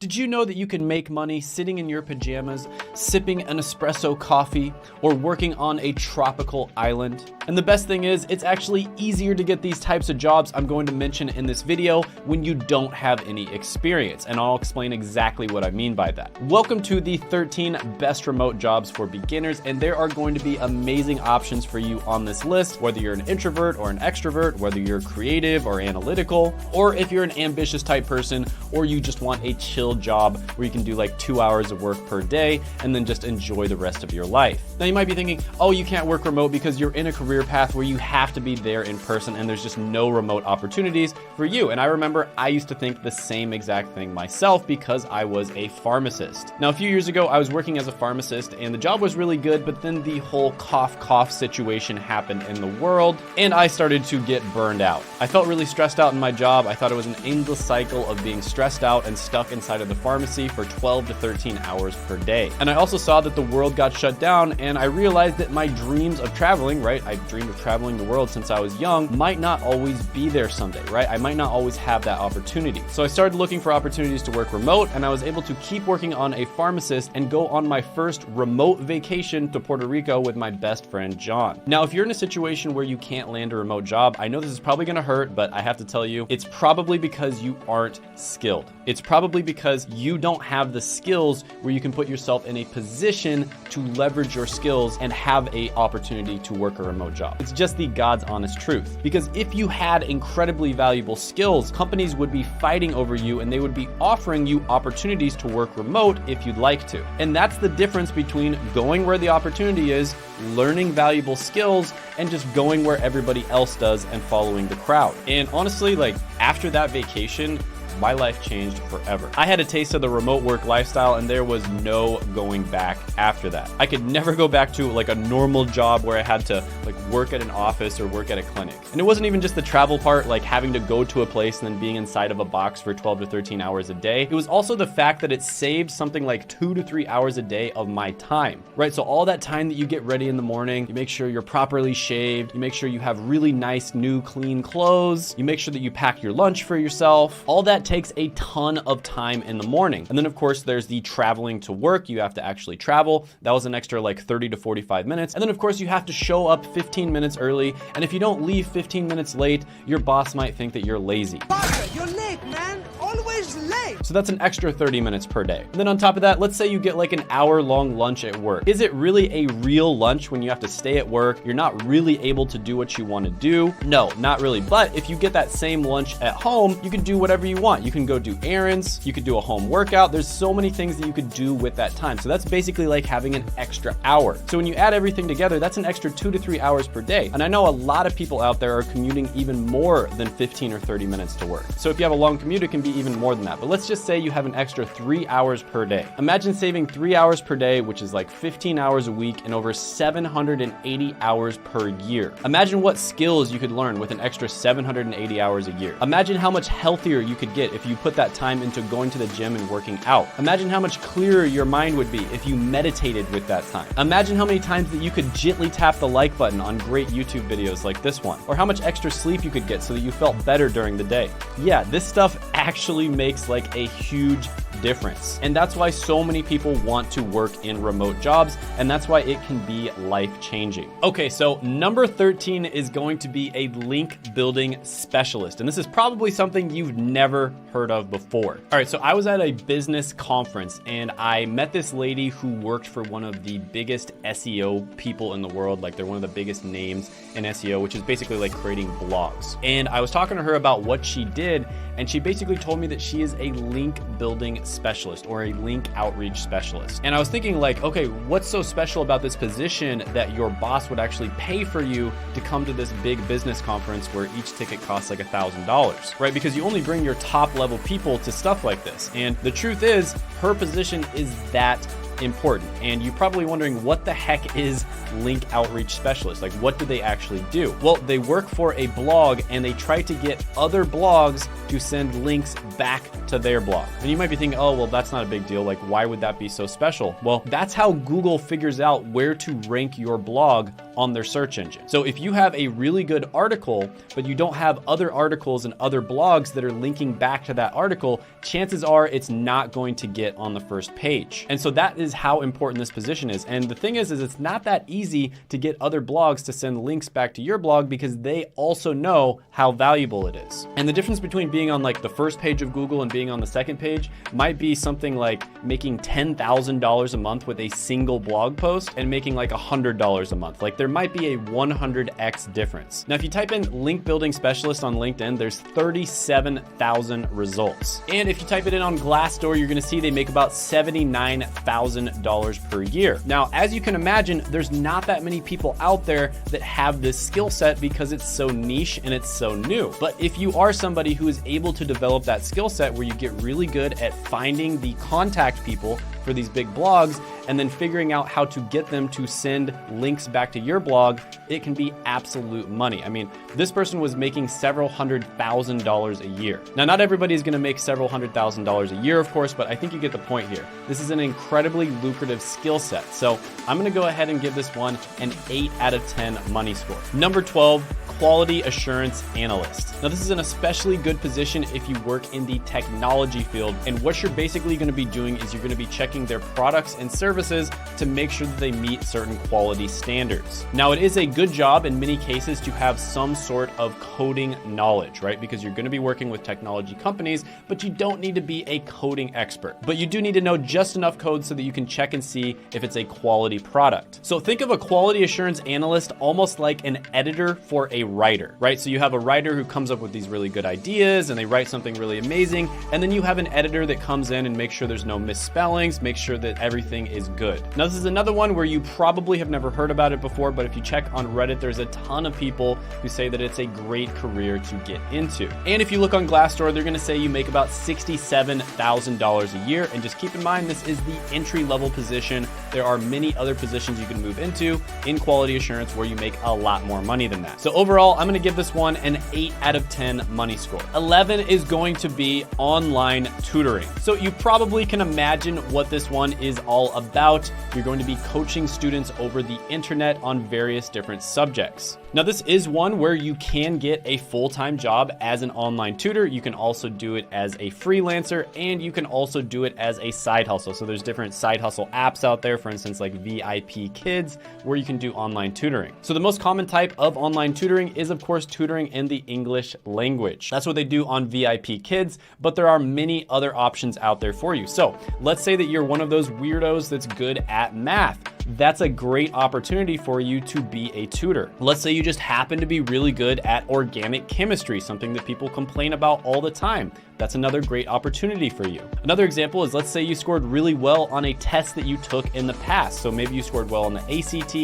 Did you know that you can make money sitting in your pajamas, sipping an espresso coffee, or working on a tropical island? And the best thing is, it's actually easier to get these types of jobs I'm going to mention in this video when you don't have any experience, and I'll explain exactly what I mean by that. Welcome to the 13 best remote jobs for beginners, and there are going to be amazing options for you on this list, whether you're an introvert or an extrovert, whether you're creative or analytical, or if you're an ambitious type person, or you just want a chill job where you can do like 2 hours of work per day and then just enjoy the rest of your life. Now you might be thinking, oh, you can't work remote because you're in a career path where you have to be there in person and there's just no remote opportunities for you. And I remember I used to think the same exact thing myself because I was a pharmacist. Now, a few years ago, I was working as a pharmacist and the job was really good, but then the whole cough situation happened in the world and I started to get burned out. I felt really stressed out in my job. I thought it was an endless cycle of being stressed out and stuck inside of the pharmacy for 12 to 13 hours per day. And I also saw that the world got shut down and I realized that my dreams of traveling, right? I dreamed of traveling the world since I was young, might not always be there someday, right? I might not always have that opportunity. So I started looking for opportunities to work remote and I was able to keep working on a pharmacist and go on my first remote vacation to Puerto Rico with my best friend, John. Now, if you're in a situation where you can't land a remote job, I know this is probably gonna hurt, but I have to tell you, it's probably because you aren't skilled. It's probably because you don't have the skills where you can put yourself in a position to leverage your skills and have a opportunity to work a remote job. It's just the God's honest truth. Because if you had incredibly valuable skills, companies would be fighting over you and they would be offering you opportunities to work remote if you'd like to. And that's the difference between going where the opportunity is, learning valuable skills, and just going where everybody else does and following the crowd. And honestly, like after that vacation, my life changed forever. I had a taste of the remote work lifestyle and there was no going back after that. I could never go back to like a normal job where I had to like work at an office or work at a clinic. And it wasn't even just the travel part, like having to go to a place and then being inside of a box for 12 to 13 hours a day. It was also the fact that it saved something like 2 to 3 hours a day of my time, right? So all that time that you get ready in the morning, you make sure you're properly shaved, you make sure you have really nice, new, clean clothes, you make sure that you pack your lunch for yourself. All that takes a ton of time in the morning. And then of course there's the traveling to work. You have to actually travel. That was an extra like 30 to 45 minutes. And then of course you have to show up 15 minutes early. And if you don't leave 15 minutes late, your boss might think that you're lazy. Parker, you're late, man. Always late. So that's an extra 30 minutes per day. And then on top of that, let's say you get like an hour-long lunch at work. Is it really a real lunch when you have to stay at work? You're not really able to do what you want to do? No, not really. But if you get that same lunch at home, you can do whatever you want. You can go do errands, you could do a home workout. There's so many things that you could do with that time. So that's basically like having an extra hour. So when you add everything together, that's an extra 2 to 3 hours per day. And I know a lot of people out there are commuting even more than 15 or 30 minutes to work. So if you have a long commute, it can be even more than that. But let's just say you have an extra 3 hours per day. Imagine saving 3 hours per day, which is like 15 hours a week and over 780 hours per year. Imagine what skills you could learn with an extra 780 hours a year. Imagine how much healthier you could get if you put that time into going to the gym and working out. Imagine how much clearer your mind would be if you meditated with that time. Imagine how many times that you could gently tap the like button on great YouTube videos like this one, or how much extra sleep you could get so that you felt better during the day. Yeah, this stuff actually makes like a huge difference. And that's why so many people want to work in remote jobs, and that's why it can be life-changing. Okay, so number 13 is going to be a link building specialist. And this is probably something you've never heard of before. All right, so I was at a business conference and I met this lady who worked for one of the biggest SEO people in the world. Like they're one of the biggest names in SEO, which is basically like creating blogs. And I was talking to her about what she did, and she basically told me that she is a link building specialist or a link outreach specialist. And I was thinking like, okay, what's so special about this position that your boss would actually pay for you to come to this big business conference where each ticket costs like $1,000, right? Because you only bring your top level people to stuff like this. And the truth is, her position is that important. And you're probably wondering, what the heck is link outreach specialist? Like, what do they actually do? Well, they work for a blog and they try to get other blogs to send links back to their blog. And you might be thinking, oh, well, that's not a big deal. Like, why would that be so special? Well, that's how Google figures out where to rank your blog on their search engine. So if you have a really good article, but you don't have other articles and other blogs that are linking back to that article, chances are it's not going to get on the first page. And so that is how important this position is. And the thing is it's not that easy to get other blogs to send links back to your blog because they also know how valuable it is. And the difference between being on like the first page of Google and being on the second page might be something like making $10,000 a month with a single blog post and making like $100 a month. Like there might be a 100x difference. Now, if you type in link building specialist on LinkedIn, there's 37,000 results. And if you type it in on Glassdoor, you're gonna see they make about $79,000 per year. Now, as you can imagine, there's not that many people out there that have this skill set because it's so niche and it's so new. But if you are somebody who is able to develop that skill set where you get really good at finding the contact people for these big blogs and then figuring out how to get them to send links back to your blog, it can be absolute money. I mean, this person was making several $100,000 a year. Now, not everybody is gonna make several $100,000 a year, of course, but I think you get the point here. This is an incredibly lucrative skill set. So I'm gonna go ahead and give this one an 8 out of 10 money score. Number 12, quality assurance analyst. Now, this is an especially good position if you work in the technology field. And what you're basically gonna be doing is you're gonna be checking their products and services to make sure that they meet certain quality standards. Now, it is a good job in many cases to have some sort of coding knowledge, right? Because you're gonna be working with technology companies, but you don't need to be a coding expert. But you do need to know just enough code so that you can check and see if it's a quality product. So think of a quality assurance analyst almost like an editor for a writer, right? So you have a writer who comes up with these really good ideas and they write something really amazing. And then you have an editor that comes in and makes sure there's no misspellings, make sure that everything is good. Now, this is another one where you probably have never heard about it before, but if you check on Reddit, there's a ton of people who say that it's a great career to get into. And if you look on Glassdoor, they're gonna say you make about $67,000 a year. And just keep in mind, this is the entry-level position. There are many other positions you can move into in quality assurance where you make a lot more money than that. So overall, I'm gonna give this one an 8 out of 10 money score. 11 is going to be online tutoring. So you probably can imagine what this one is all about. You're going to be coaching students over the internet on various different subjects. Now, this is one where you can get a full-time job as an online tutor. You can also do it as a freelancer, and you can also do it as a side hustle. So there's different side hustle apps out there, for instance, like VIP Kids, where you can do online tutoring. So the most common type of online tutoring is, of course, tutoring in the English language. That's what they do on VIP Kids, but there are many other options out there for you. So let's say that you're one of those weirdos that's good at math. That's a great opportunity for you to be a tutor. Let's say you just happen to be really good at organic chemistry, something that people complain about all the time. That's another great opportunity for you. Another example is, let's say you scored really well on a test that you took in the past. So maybe you scored well on the ACT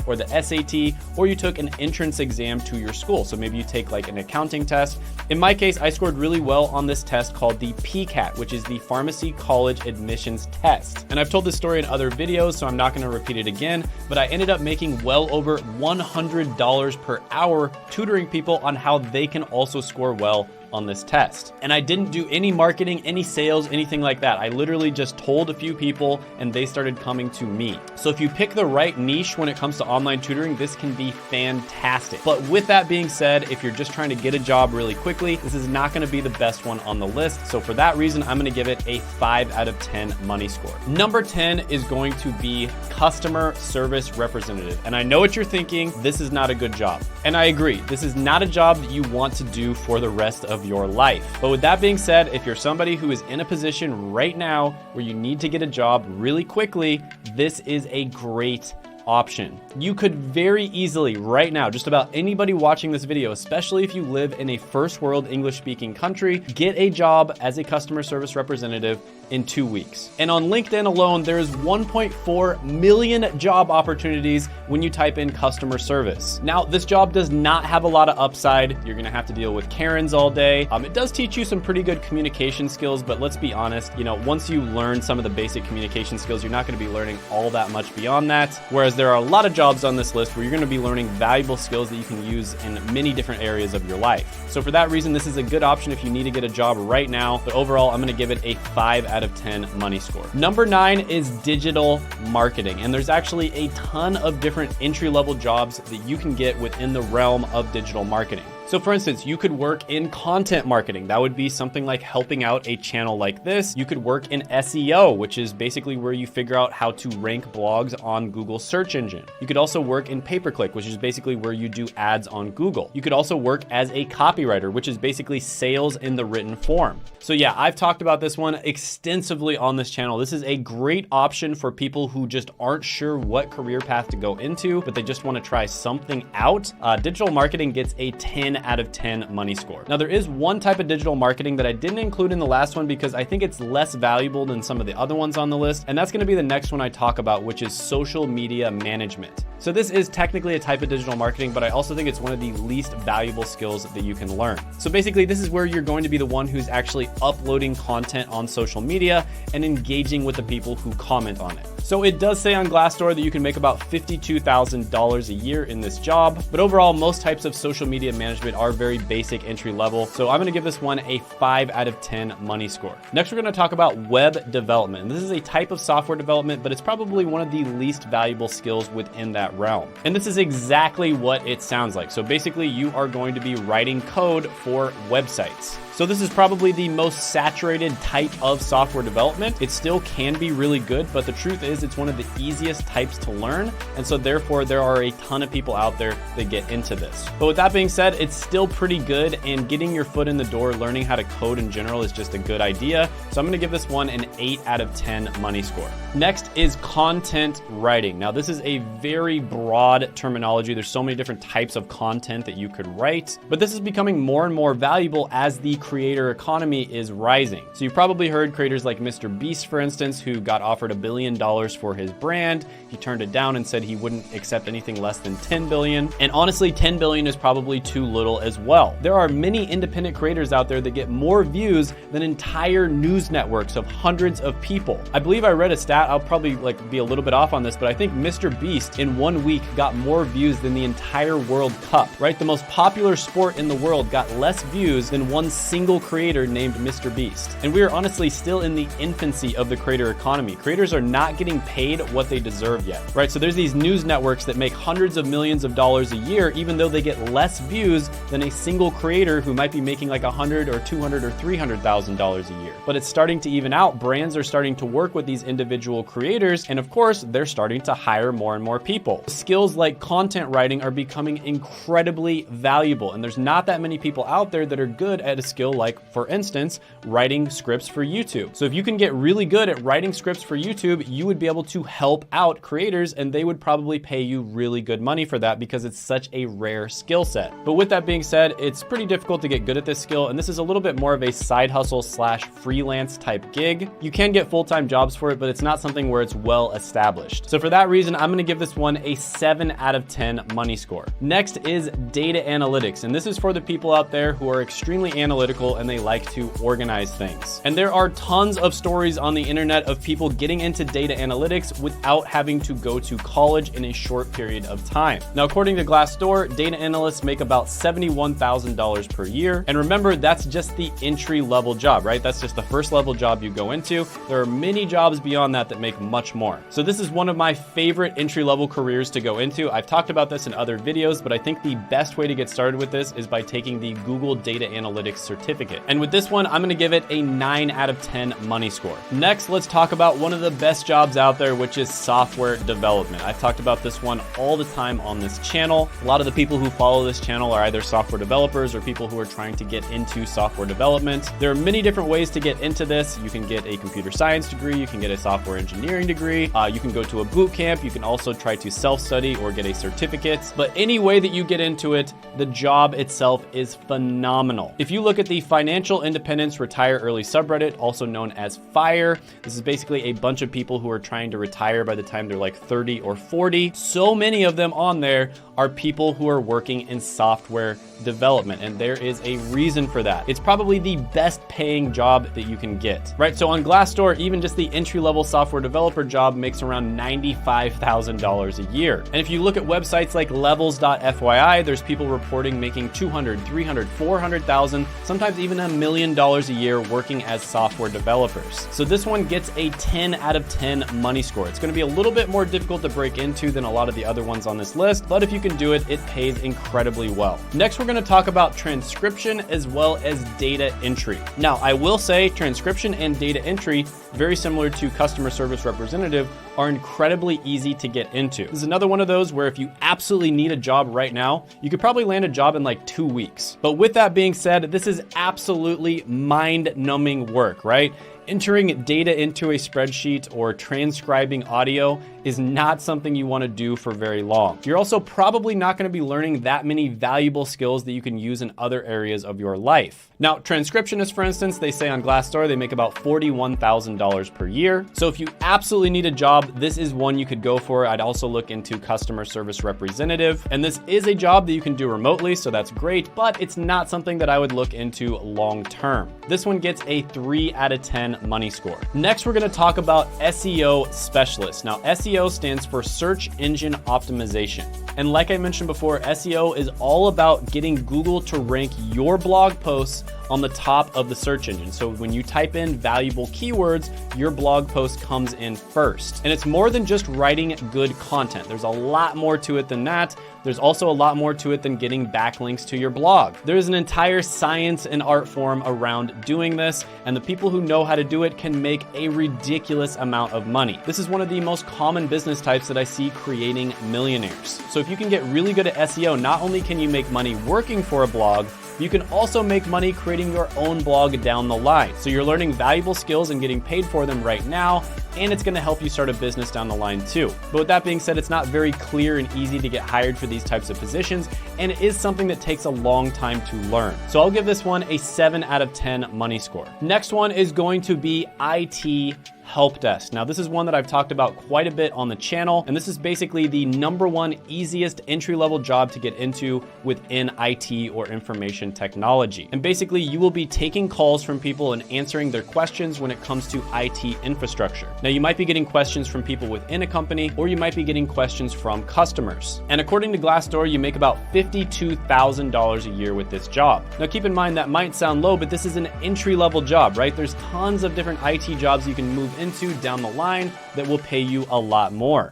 or the SAT, or you took an entrance exam to your school. So maybe you take like an accounting test. In my case, I scored really well on this test called the PCAT, which is the Pharmacy College Admissions Test. And I've told this story in other videos, so I'm not gonna repeat it again, but I ended up making well over $100 per hour tutoring people on how they can also score well on this test. And I didn't do any marketing, any sales, anything like that. I literally just told a few people and they started coming to me. So if you pick the right niche when it comes to online tutoring, this can be fantastic. But with that being said, if you're just trying to get a job really quickly, this is not gonna be the best one on the list. So for that reason, I'm gonna give it a 5 out of 10 money score. Number 10 is going to be customer service representative. And I know what you're thinking, this is not a good job. And I agree, this is not a job that you want to do for the rest of your life. But with that being said, if you're somebody who is in a position right now where you need to get a job really quickly, this is a great option. You could very easily right now, just about anybody watching this video, especially if you live in a first world English speaking country, get a job as a customer service representative in 2 weeks. And on LinkedIn alone, there is 1.4 million job opportunities when you type in customer service. Now, this job does not have a lot of upside. You're gonna have to deal with Karens all day. It does teach you some pretty good communication skills, but let's be honest, once you learn some of the basic communication skills, you're not gonna be learning all that much beyond that. Whereas there are a lot of jobs on this list where you're gonna be learning valuable skills that you can use in many different areas of your life. So for that reason, this is a good option if you need to get a job right now. But overall, I'm gonna give it a 5 out of 10 money score. Number 9 is digital marketing. And there's actually a ton of different entry-level jobs that you can get within the realm of digital marketing. So for instance, you could work in content marketing. That would be something like helping out a channel like this. You could work in SEO, which is basically where you figure out how to rank blogs on Google search engine. You could also work in pay-per-click, which is basically where you do ads on Google. You could also work as a copywriter, which is basically sales in the written form. So yeah, I've talked about this one extensively on this channel. This is a great option for people who just aren't sure what career path to go into, but they just want to try something out. Digital marketing gets a 10 out of 10 money score. Now there is one type of digital marketing that I didn't include in the last one because I think it's less valuable than some of the other ones on the list. And that's going to be the next one I talk about, which is social media management. So this is technically a type of digital marketing, but I also think it's one of the least valuable skills that you can learn. So basically this is where you're going to be the one who's actually uploading content on social media and engaging with the people who comment on it. So it does say on Glassdoor that you can make about $52,000 a year in this job, but overall most types of social media management are very basic entry level. So I'm gonna give this one a 5 out of 10 money score. Next, we're gonna talk about web development. This is a type of software development, but it's probably one of the least valuable skills within that realm. And this is exactly what it sounds like. So basically you are going to be writing code for websites. So this is probably the most saturated type of software development. It still can be really good, but the truth is it's one of the easiest types to learn. And so therefore there are a ton of people out there that get into this. But with that being said, it's still pretty good, and getting your foot in the door, learning how to code in general is just a good idea. So I'm gonna give this one an 8 out of 10 money score. Next is content writing. Now this is a very broad terminology. There's so many different types of content that you could write, but this is becoming more and more valuable as the creator economy is rising. So you've probably heard creators like Mr. Beast, for instance, who got offered $1 billion for his brand. He turned it down and said he wouldn't accept anything less than 10 billion. And honestly, 10 billion is probably too little as well. There are many independent creators out there that get more views than entire news networks of hundreds of people. I believe I read a stat, I'll probably be a little bit off on this, but I think Mr. Beast in 1 week got more views than the entire World Cup, right? The most popular sport in the world got less views than one single creator named Mr. Beast. And we are honestly still in the infancy of the creator economy. Creators are not getting paid what they deserve yet, right? So there's these news networks that make hundreds of millions of dollars a year, even though they get less views than a single creator who might be making like $100 or $200 or $300,000 a year. But it's starting to even out. Brands are starting to work with these individual creators, and of course, they're starting to hire more and more people. Skills like content writing are becoming incredibly valuable, and there's not that many people out there that are good at a skill like, for instance, writing scripts for YouTube. So if you can get really good at writing scripts for YouTube, you would be able to help out creators, and they would probably pay you really good money for that because it's such a rare skill set. But with that being said, it's pretty difficult to get good at this skill, and this is a little bit more of a side hustle slash freelance type gig. You can get full-time jobs for it, but it's not something where it's well established. So for that reason, I'm gonna give this one a 7 out of 10 money score. Next is data analytics, and this is for the people out there who are extremely analytical and they like to organize things. And there are tons of stories on the internet of people getting into data analytics without having to go to college in a short period of time. Now, according to Glassdoor, data analysts make about $71,000 per year. And remember, that's just the entry level job, right? That's just the first level job you go into. There are many jobs beyond that that make much more. So this is one of my favorite entry level careers to go into. I've talked about this in other videos, but I think the best way to get started with this is by taking the Google Data Analytics certificate. And with this one, I'm gonna give it a 9 out of 10 money score. Next, let's talk about one of the best jobs out there, which is software development. I've talked about this one all the time on this channel. A lot of the people who follow this channel are either software developers or people who are trying to get into software development. There are many different ways to get into this. You can get a computer science degree, you can get a software engineering degree, you can go to a boot camp, you can also try to self-study or get a certificate. But any way that you get into it, the job itself is phenomenal. If you look at the Financial Independence Retire Early subreddit, also known as FIRE, this is basically a bunch of people who are trying to retire by the time they're like 30 or 40. So many of them on there are people who are working in software development, and there is a reason for that. It's probably the best paying job that you can get, right? So on Glassdoor, even just the entry-level software developer job makes around $95,000 a year. And if you look at websites like levels.fyi, there's people reporting making 200, 300, 400,000, sometimes even $1 million a year working as software developers. So this one gets a 10 out of 10 money score. It's gonna be a little bit more difficult to break into than a lot of the other ones on this list, but if you can do it, it pays incredibly well. Next, we're gonna talk about transcription as well as data entry. Now, I will say transcription and data entry, very similar to customer service representative, are incredibly easy to get into. This is another one of those where if you absolutely need a job right now, you could probably land a job in like 2 weeks. But with that being said, this is absolutely mind-numbing work, right? Entering data into a spreadsheet or transcribing audio is not something you want to do for very long. You're also probably not going to be learning that many valuable skills that you can use in other areas of your life. Now, transcriptionists, for instance, they say on Glassdoor they make about $41,000 per year. So if you absolutely need a job, this is one you could go for. I'd also look into customer service representative. And this is a job that you can do remotely, so that's great, but it's not something that I would look into long term. This one gets a 3 out of 10 money score. Next, we're going to talk about SEO specialist. Now, SEO stands for search engine optimization. And like I mentioned before, SEO is all about getting Google to rank your blog posts on the top of the search engine. So when you type in valuable keywords, your blog post comes in first. And it's more than just writing good content. There's a lot more to it than that. There's also a lot more to it than getting backlinks to your blog. There's an entire science and art form around doing this, and the people who know how to do it can make a ridiculous amount of money. This is one of the most common business types that I see creating millionaires. So if you can get really good at SEO, not only can you make money working for a blog, you can also make money creating your own blog down the line. So you're learning valuable skills and getting paid for them right now, and it's gonna help you start a business down the line too. But with that being said, it's not very clear and easy to get hired for these types of positions, and it is something that takes a long time to learn. So I'll give this one a 7 out of 10 money score. Next one is going to be IT help desk. Now, this is one that I've talked about quite a bit on the channel, and this is basically the #1 easiest entry-level job to get into within IT or information technology. And basically, you will be taking calls from people and answering their questions when it comes to IT infrastructure. Now, you might be getting questions from people within a company, or you might be getting questions from customers. And according to Glassdoor, you make about $52,000 a year with this job. Now, keep in mind that might sound low, but this is an entry-level job, right? There's tons of different IT jobs you can move into down the line that will pay you a lot more.